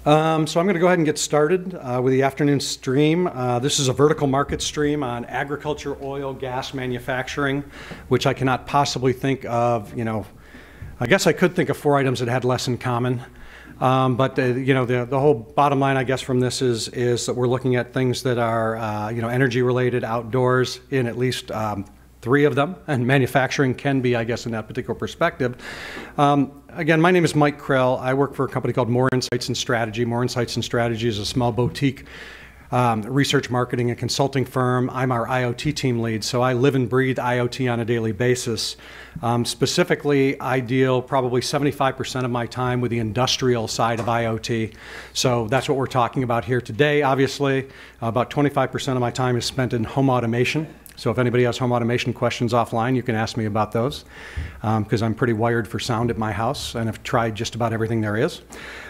So I'm going to go ahead and get started with the afternoon stream. This is a vertical market stream on agriculture, oil, gas manufacturing, which I cannot possibly think of, I guess I could think of 4 items that had less in common. But the whole bottom line, I guess, from this is that we're looking at things that are, energy related, outdoors, in at least 3 of them, and manufacturing can be, I guess, in that particular perspective. Again, my name is Mike Krell. I work for a company called Moor Insights and Strategy. Moor Insights and Strategy is a small boutique research, marketing, and consulting firm. I'm our IoT team lead, so I live and breathe IoT on a daily basis. Specifically, I deal probably 75% of my time with the industrial side of IoT. So that's what we're talking about here today. Obviously, about 25% of my time is spent in home automation. So if anybody has home automation questions offline, you can ask me about those, because I'm pretty wired for sound at my house and have tried just about everything there is.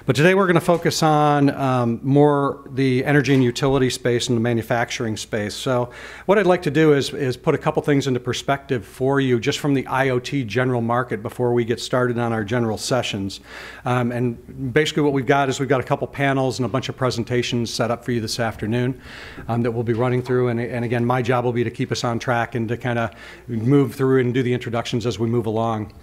But today we're going to focus on more the energy and utility space and the manufacturing space. So what I'd like to do is put a couple things into perspective for you just from the IoT general market before we get started on our general sessions. And basically what we've got is we've got a couple panels and a bunch of presentations set up for you this afternoon that we'll be running through. And again, my job will be to keep us on track and to kind of move through and do the introductions as we move along.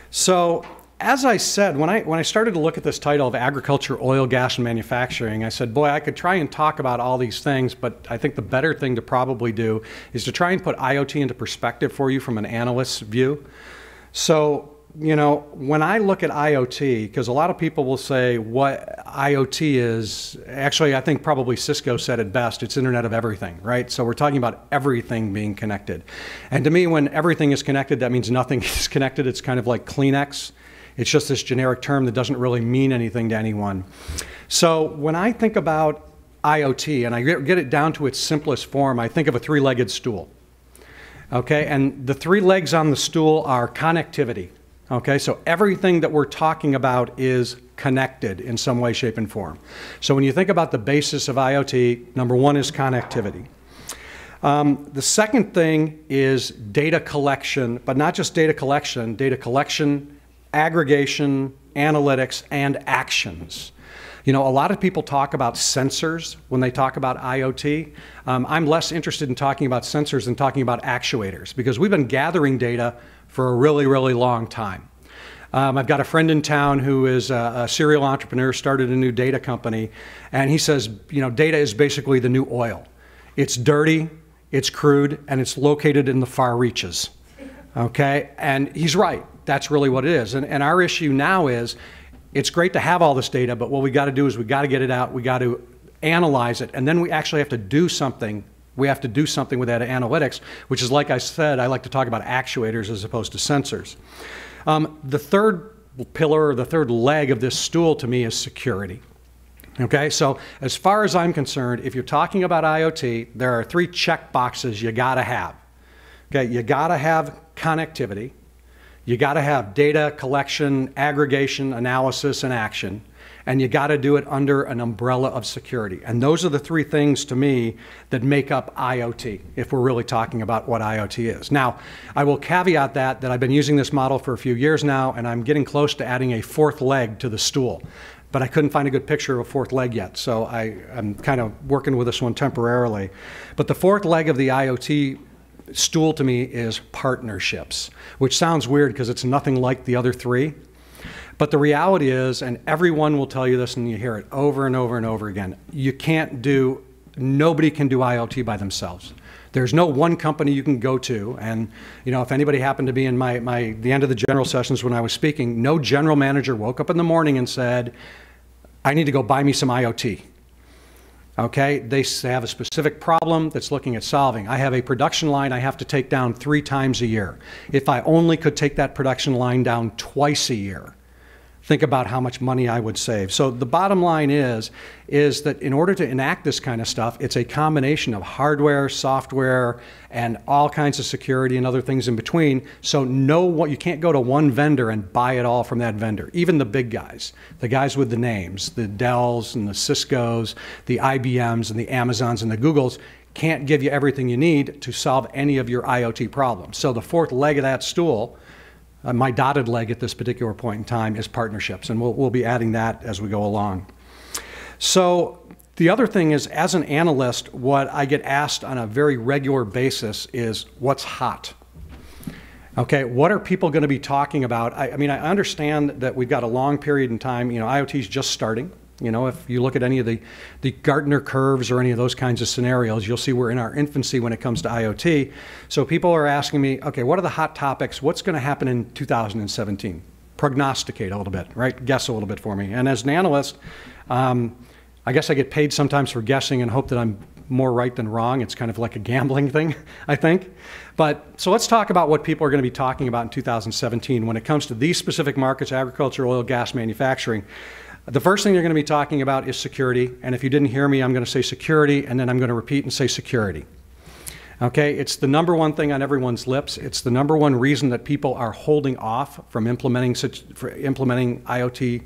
So as I said, when I started to look at this title of agriculture, oil, gas, and manufacturing, I said, boy, I could try and talk about all these things, but I think the better thing to probably do is to try and put IoT into perspective for you from an analyst's view. So, when I look at IoT, because a lot of people will say what IoT is, actually, I think probably Cisco said it best, it's Internet of Everything, right? So we're talking about everything being connected. And to me, when everything is connected, that means nothing is connected. It's kind of like Kleenex. It's just this generic term that doesn't really mean anything to anyone. So when I think about IoT, and I get it down to its simplest form, I think of a 3-legged stool. Okay, and the 3 legs on the stool are connectivity. Okay, so everything that we're talking about is connected in some way, shape, and form. So when you think about the basis of IoT, number 1 is connectivity. The second thing is data collection, but not just data collection, aggregation, analytics, and actions. A lot of people talk about sensors when they talk about IoT. I'm less interested in talking about sensors than talking about actuators, because we've been gathering data for a really, really long time. I've got a friend in town who is a serial entrepreneur, started a new data company, and he says, data is basically the new oil. It's dirty, it's crude, and it's located in the far reaches. Okay, and he's right. That's really what it is. And our issue now is, it's great to have all this data, but what we got to do is we got to get it out, we got to analyze it, and then we actually have to do something. We have to do something with that analytics, which is, like I said, I like to talk about actuators as opposed to sensors. The third pillar, or the third leg of this stool to me is security. Okay, so as far as I'm concerned, if you're talking about IoT, there are 3 check boxes you got to have. Okay, you got to have connectivity. You got to have data collection, aggregation, analysis, and action. And you got to do it under an umbrella of security. And those are the 3 things to me that make up IoT, if we're really talking about what IoT is. Now, I will caveat that I've been using this model for a few years now, and I'm getting close to adding a 4th leg to the stool. But I couldn't find a good picture of a 4th leg yet, so I'm kind of working with this one temporarily. But the 4th leg of the IoT stool to me is partnerships, which sounds weird because it's nothing like the other 3. But the reality is, and everyone will tell you this and you hear it over and over and over again, nobody can do IoT by themselves. There's no one company you can go to, and if anybody happened to be in the end of the general sessions when I was speaking, no general manager woke up in the morning and said, I need to go buy me some IoT. Okay, they have a specific problem that's looking at solving. I have a production line I have to take down 3 times a year. If I only could take that production line down twice a year, think about how much money I would save. So the bottom line is that in order to enact this kind of stuff, it's a combination of hardware, software, and all kinds of security and other things in between. So you can't go to one vendor and buy it all from that vendor. Even the big guys, the guys with the names, the Dells and the Ciscos, the IBMs and the Amazons and the Googles, can't give you everything you need to solve any of your IoT problems. So the 4th leg of that stool, my dotted leg at this particular point in time, is partnerships, and we'll be adding that as we go along. So the other thing is, as an analyst, what I get asked on a very regular basis is, what's hot? Okay, what are people going to be talking about? I mean, I understand that we've got a long period in time. You know, IoT is just starting. You know, if you look at any of the Gartner curves or any of those kinds of scenarios, you'll see we're in our infancy when it comes to IoT. So people are asking me, okay, what are the hot topics? What's going to happen in 2017? Prognosticate a little bit, right? Guess a little bit for me. And as an analyst, I guess I get paid sometimes for guessing and hope that I'm more right than wrong. It's kind of like a gambling thing, I think. But so let's talk about what people are going to be talking about in 2017 when it comes to these specific markets: agriculture, oil, gas, manufacturing. The first thing they're going to be talking about is security. And if you didn't hear me, I'm going to say security, and then I'm going to repeat and say security. Okay, it's the number one thing on everyone's lips. It's the number one reason that people are holding off from implementing IoT,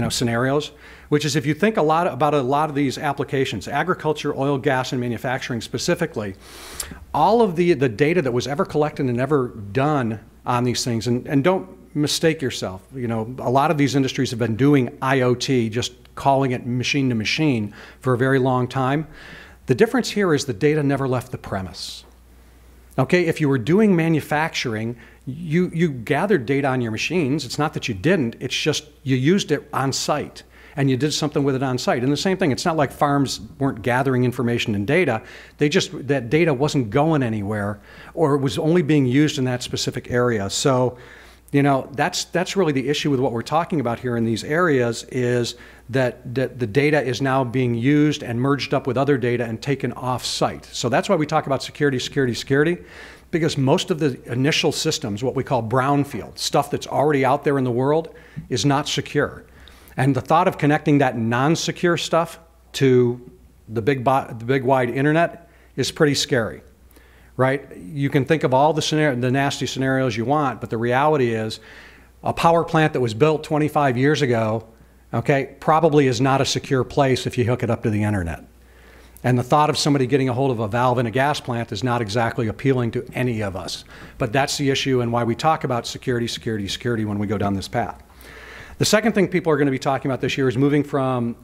scenarios. Which is, if you think about a lot of these applications, agriculture, oil, gas, and manufacturing specifically, all of the data that was ever collected and ever done on these things, and don't mistake yourself, a lot of these industries have been doing IoT, just calling it machine to machine, for a very long time. The difference here is the data never left the premise. Okay, if you were doing manufacturing, you gathered data on your machines. It's not that you didn't, it's just you used it on site. And you did something with it on site. And the same thing, it's not like farms weren't gathering information and data. That data wasn't going anywhere, or it was only being used in that specific area. So, that's really the issue with what we're talking about here in these areas, is that the data is now being used and merged up with other data and taken off site. So that's why we talk about security, security, security, because most of the initial systems, what we call brownfield, stuff that's already out there in the world, is not secure. And the thought of connecting that non-secure stuff to the big wide internet is pretty scary, right? You can think of all the nasty scenarios you want, but the reality is a power plant that was built 25 years ago, okay, probably is not a secure place if you hook it up to the internet. And the thought of somebody getting a hold of a valve in a gas plant is not exactly appealing to any of us. But that's the issue, and why we talk about security, security, security when we go down this path. The second thing people are going to be talking about this year is moving from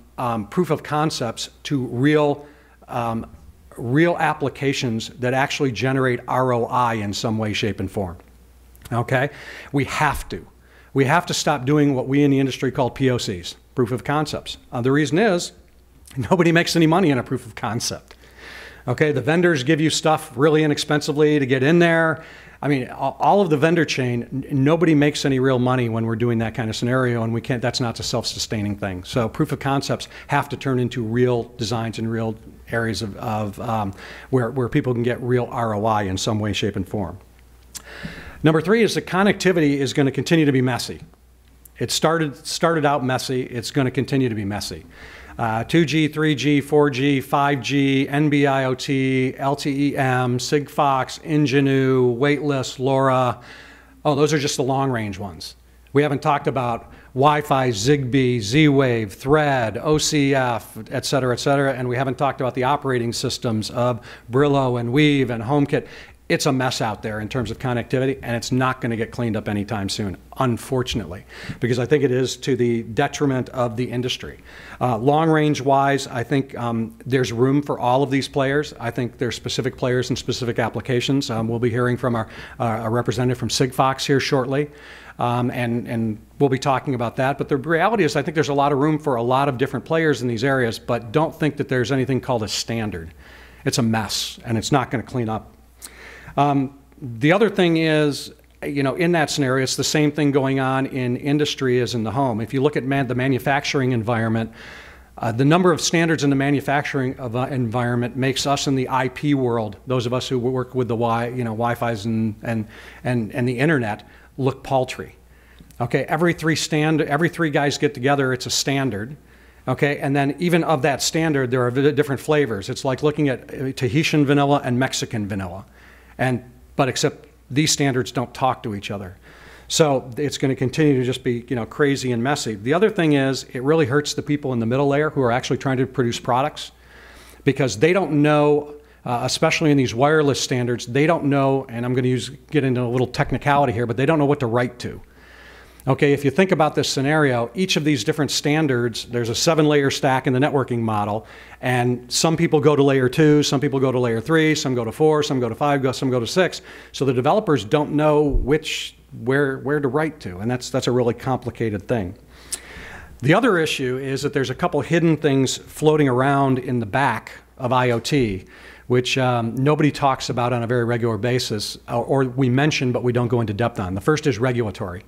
proof of concepts to real applications that actually generate ROI in some way, shape, and form. Okay? We have to stop doing what we in the industry call POCs, proof of concepts. The reason is nobody makes any money in a proof of concept. Okay? The vendors give you stuff really inexpensively to get in there. I mean, all of the vendor chain, nobody makes any real money when we're doing that kind of scenario, and we can't. That's not a self-sustaining thing. So proof of concepts have to turn into real designs and real areas where people can get real ROI in some way, shape, and form. Number three is that connectivity is going to continue to be messy. It started out messy. It's going to continue to be messy. 2G, 3G, 4G, 5G, NB-IoT, LTE-M, Sigfox, Ingenue, Weightless, LoRa. Oh, those are just the long-range ones. We haven't talked about Wi-Fi, Zigbee, Z-Wave, Thread, OCF, et cetera, and we haven't talked about the operating systems of Brillo and Weave and HomeKit. It's a mess out there in terms of connectivity, and it's not going to get cleaned up anytime soon, unfortunately, because I think it is to the detriment of the industry. Long-range wise, I think there's room for all of these players. I think there's specific players in specific applications. We'll be hearing from our representative from Sigfox here shortly, and we'll be talking about that. But the reality is I think there's a lot of room for a lot of different players in these areas, but don't think that there's anything called a standard. It's a mess, and it's not going to clean up. The other thing is, in that scenario, it's the same thing going on in industry as in the home. If you look at the manufacturing environment, the number of standards in the manufacturing environment makes us in the IP world, those of us who work with the Wi-Fi's and the internet, look paltry. Okay, every three guys get together, it's a standard. Okay, and then even of that standard, there are different flavors. It's like looking at Tahitian vanilla and Mexican vanilla. But except these standards don't talk to each other. So it's going to continue to just be crazy and messy. The other thing is it really hurts the people in the middle layer who are actually trying to produce products, because they don't know, especially in these wireless standards, they don't know, and I'm going to get into a little technicality here, but they don't know what to write to. Okay, if you think about this scenario, each of these different standards, there's a 7-layer stack in the networking model, and some people go to layer 2, some people go to layer 3, some go to 4, some go to 5, some go to 6. So the developers don't know where to write to, and that's a really complicated thing. The other issue is that there's a couple hidden things floating around in the back of IoT, which nobody talks about on a very regular basis, or we mention but we don't go into depth on. The first is regulatory.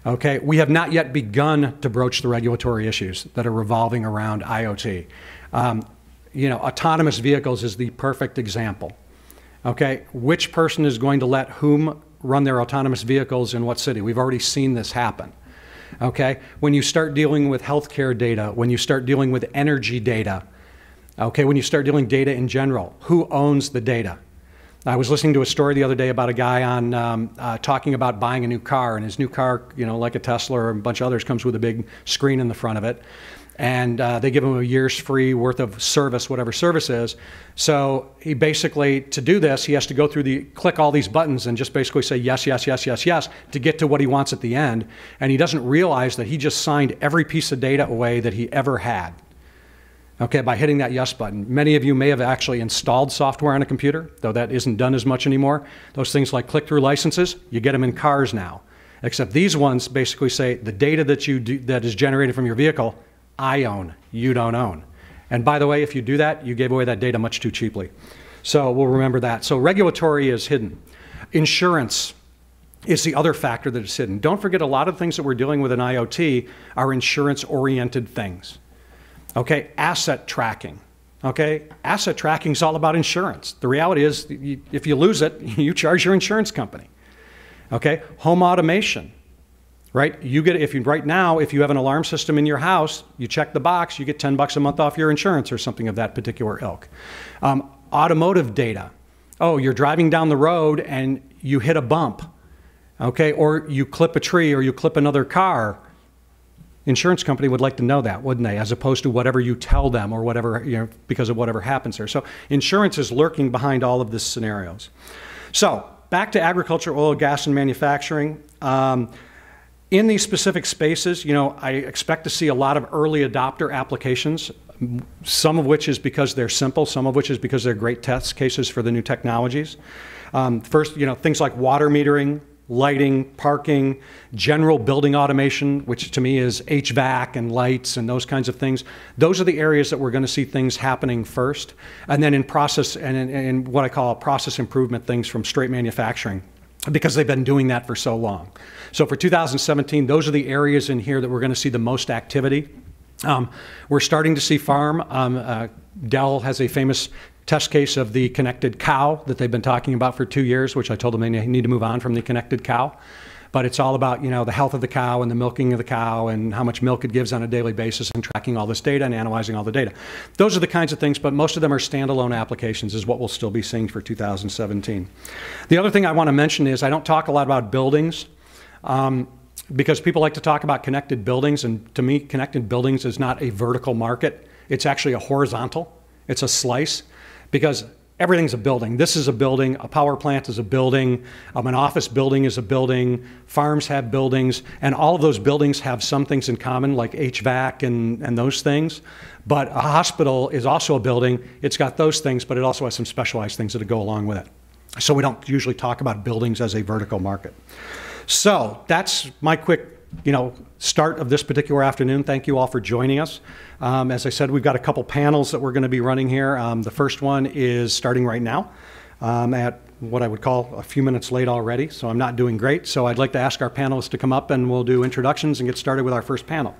Okay, we have not yet begun to broach the regulatory issues that are revolving around IoT. Autonomous vehicles is the perfect example. Okay, which person is going to let whom run their autonomous vehicles in what city? We've already seen this happen. Okay, when you start dealing with healthcare data, when you start dealing with energy data, okay, when you start dealing data in general, who owns the data? I was listening to a story the other day about a guy on talking about buying a new car, and his new car, like a Tesla or a bunch of others, comes with a big screen in the front of it, and they give him a year's free worth of service, whatever service is. So he basically, to do this, he has to go through click all these buttons and just basically say yes, yes, yes, yes, yes, to get to what he wants at the end, and he doesn't realize that he just signed every piece of data away that he ever had. Okay, by hitting that yes button. Many of you may have actually installed software on a computer, though that isn't done as much anymore. Those things like click-through licenses, you get them in cars now. Except these ones basically say the data that is generated from your vehicle, I own, you don't own. And by the way, if you do that, you gave away that data much too cheaply. So we'll remember that. So regulatory is hidden. Insurance is the other factor that is hidden. Don't forget, a lot of things that we're dealing with in IoT are insurance-oriented things. Okay, asset tracking. Okay, asset tracking is all about insurance. The reality is, if you lose it, you charge your insurance company. Okay, home automation, right? Right now, if you have an alarm system in your house, you check the box, you get $10 a month off your insurance or something of that particular ilk. Automotive data. Oh, you're driving down the road and you hit a bump, okay, or you clip a tree or you clip another car. Insurance company would like to know that, wouldn't they? As opposed to whatever you tell them or whatever, because of whatever happens there. So insurance is lurking behind all of these scenarios. So back to agriculture, oil, gas, and manufacturing. In these specific spaces, I expect to see a lot of early adopter applications, some of which is because they're simple, some of which is because they're great test cases for the new technologies. First, things like water metering, lighting, parking, general building automation, which to me is HVAC and lights and those kinds of things. Those are the areas that we're going to see things happening first. And then in process and in what I call process improvement things from straight manufacturing, because they've been doing that for so long. So for 2017, those are the areas in here that we're going to see the most activity. We're starting to see farm. Dell has a famous test case of the connected cow that they've been talking about for 2 years, which I told them they need to move on from the connected cow. But it's all about, the health of the cow and the milking of the cow and how much milk it gives on a daily basis and tracking all this data and analyzing all the data. Those are the kinds of things, but most of them are standalone applications is what we'll still be seeing for 2017. The other thing I want to mention is I don't talk a lot about buildings because people like to talk about connected buildings, and to me, connected buildings is not a vertical market. It's actually a horizontal. It's a slice. Because everything's a building. This is a building, a power plant is a building, an office building is a building, farms have buildings, and all of those buildings have some things in common, like HVAC and those things. But a hospital is also a building. It's got those things, but it also has some specialized things that go along with it. So we don't usually talk about buildings as a vertical market. So that's my quick start of this particular afternoon. Thank you all for joining us. As I said, we've got a couple panels that we're going to be running here. The first one is starting right now at what I would call a few minutes late already, so I'm not doing great. So I'd like to ask our panelists to come up and we'll do introductions and get started with our first panel.